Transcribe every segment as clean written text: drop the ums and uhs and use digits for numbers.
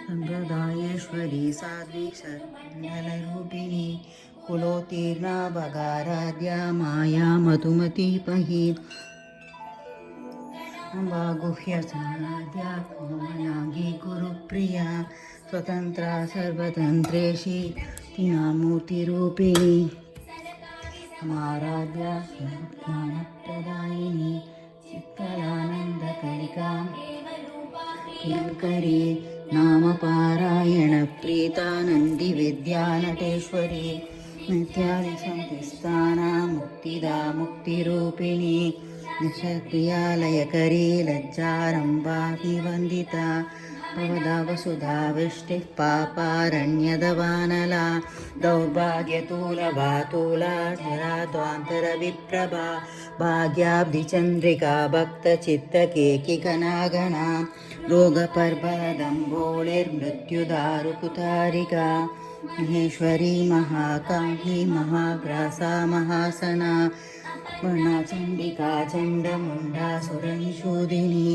सम्प्रदायेश्वरी साध्वी सर्वमङ्गलरूपिणी कुलोत्तीर्णा भगाराध्या माया मधुमतीमही अम्बागुह्य समाद्या कोमलाङ्गी गुरुप्रिया स्वतन्त्रा सर्वतन्त्रेशी तीनामूर्तिरूपिणी समाराध्या ज्ञानप्रदायिनी चित्कलानन्दकलिका किङ्करी नामपारायणप्रीतानन्दिविद्या नटेश्वरी नित्यादिसंस्थाना मुक्तिदा मुक्तिरूपिणी निशक्रियालयकरी लज्जारम्भाभिवन्दिता भवदा वसुधा वृष्टिः पापारण्यदवानला दौर्भाग्यतूलभातूला जराद्वान्तरविप्रभा भाग्याब्धिचन्द्रिका भक्तचित्तकेकिगणागणा रोगपर्वदम्बोळिर्मृत्युदारुकुतारिका महेश्वरी महाकाली महाग्रासा महासना वर्णाचण्डिका चण्डमुण्डा सुरनिषूदिनी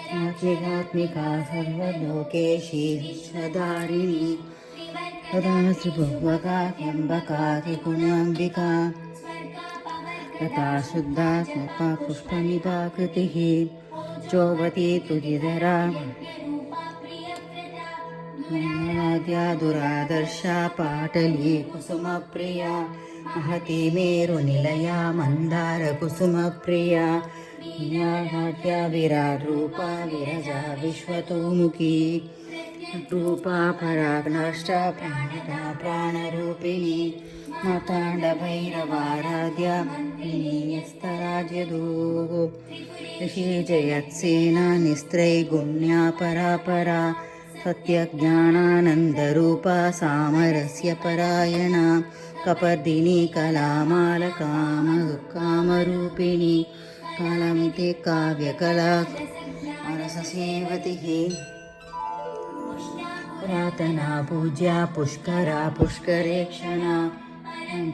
आत्मिका सर्वलोकेशी विश्वधारिणी तदा श्रीभुवका त्र्यम्बका त्रिगुणाम्बिका तथा शुद्धा स्मपा पुष्पनिभाकृतिः चौवती तुजिधरा मन्नाद्या दुरादर्शा पाटली कुसुमप्रिया महती मेरुनिलया मन्दारकुसुमप्रिया नाट्या विराट्रूपा विरजा विश्वतोमुखी रूपा पराग्नष्टा प्राणिता प्राणरूपिणी माताण्डभैरवाराध्या स्तराज्यदूः ऋषि जयत्सेना निस्त्रैगुण्या परापरा सत्यज्ञानानन्दरूपा सामरस्य परायणा कपर्दिनी कलामालकामरूपिणी कालमिते काव्यकला रससेवतिः पुरातना पूज्या पुष्करा पुष्करेक्षणा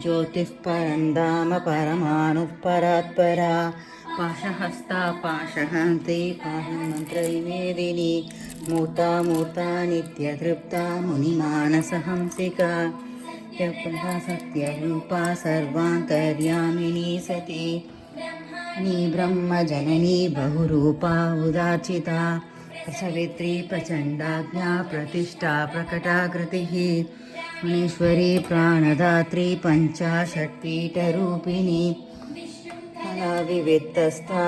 ज्योतिः परन्धाम परमाणुः परात्परा पाशहस्ता पाशहन्त्री पाशमन्त्रविवेदिनी मूर्ता मूर्ता नित्यतृप्ता मुनिमानसहंसिका सत्यरूपा सर्वान्तर्यामिनी सती ब्रह्मजननी बहुरूपा उदाचिता सवित्री प्रचण्डाज्ञा प्रतिष्ठा प्रकटाकृतिः मुनीश्वरी प्राणदात्री पञ्चाषट्पीठरूपिणी कलाविवित्तस्था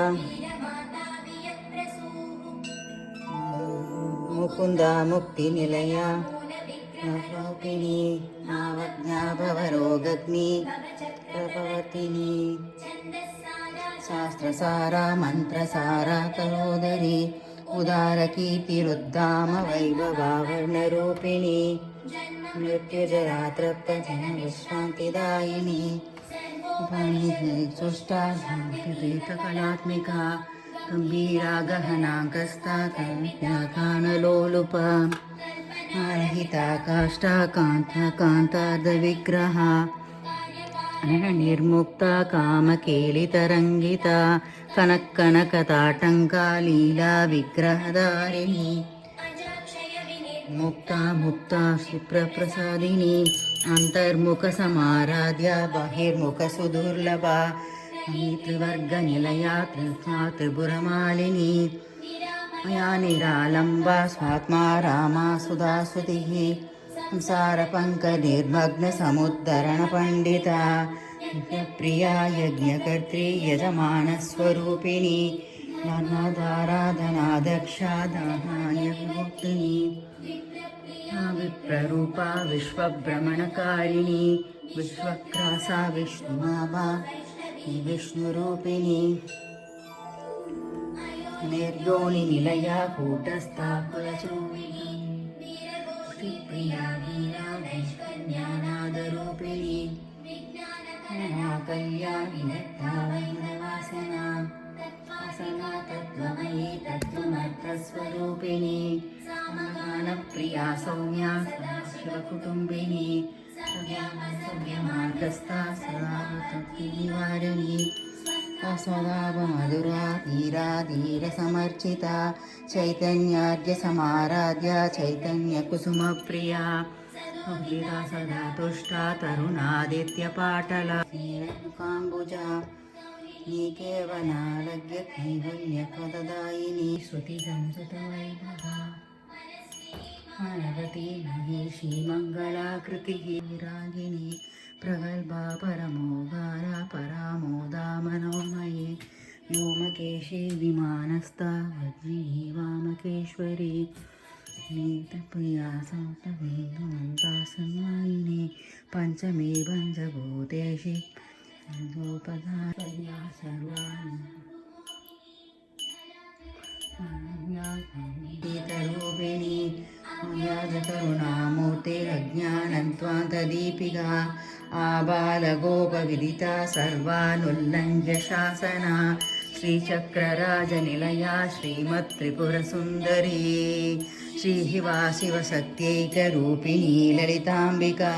मुकुन्दा मुक्तिनिलया रूपिणी आवज्ञा भवरोगग्नि प्रभवतिनी शास्त्रसारा मन्त्रसारा कलोदरी उदारकीर्तिरुद्धाम वैभवावर्णरूपिणी मृत्युजरातृप्तजन विश्रान्तिदायिनी सुष्टा कलात्मिका गम्भीरा गहनाकस्ता कानलोलुपा रहिता काष्ठा कान्तार्धविग्रहा निर्मुक्ता कामकेलितरङ्गिता कनकनकताटङ्का लीला विग्रहधारिणी मुक्ता मुक्ता क्षिप्रप्रसादिनी अन्तर्मुखसमाराध्या बहिर्मुखसुदुर्लभा त्रिवर्गनिलया त्रिपुरमालिनी मया निरालम्बा स्वात्मा रामा सुधासुतिः संसारपङ्कनिर्मग्नसमुद्धरणपण्डिता प्रिया यज्ञकर्त्री यजमानस्वरूपिणी नानादाराधनादक्षा दानायविमुक्तिनी विप्ररूपा विश्वभ्रमणकारिणी विश्वक्रासा विष्णुमाभा विष्णुरूपिणी निर्योनिनिलया कूटस्था कुलचूरिणी प्रिया वीरा ज्ञानादरूपिणी कल्याणी वासना वासना तत्त्वमयी तत्त्वमर्थस्वरूपिणी प्रिया सौम्या शिवकुटुम्बिनी सव्यमार्गस्था सदा तत्त्वनिवारिणी स्वदापमधुरा धीरा धीरसमर्चिता चैतन्यार्घ्यसमाराध्या चैतन्यकुसुमप्रिया अभ्युता सदा तुष्टा तरुणादित्यपाटला नीलमुखाम्बुजा केवलालग्य कैवल्यपददायिनी श्रुतिसंसुतवैभवा मानवती महेशी मङ्गलाकृतिः विरागिनी प्रगल्भा परमोगारा परामोदा मनोमयी व्योमकेशी विमानस्था वज्रिणी वामकेश्वरी नीतप्रिया सौतवेदवन्ता सन्मायिनी पञ्चमी पञ्चभूतेषु गोपदार्या सर्वाणीतरूपिणी व्याजकरुणामूर्तिरज्ञानत्वान्तदीपिका आबालगोपविदिता सर्वानुल्लङ्घ्य शासना श्रीचक्रराजनिलया श्रीमत्त्रिपुरसुन्दरी श्रीहिवा शिवशक्त्यैकरूपिणी ललिताम्बिका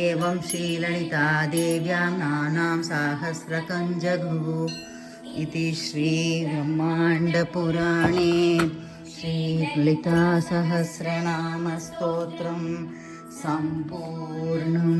एवं श्रीललिता देव्यां नानां साहस्रकं जगुः इति श्रीब्रह्माण्डपुराणे श्रीललितासहस्रनामस्तोत्रं सम्पूर्णम्।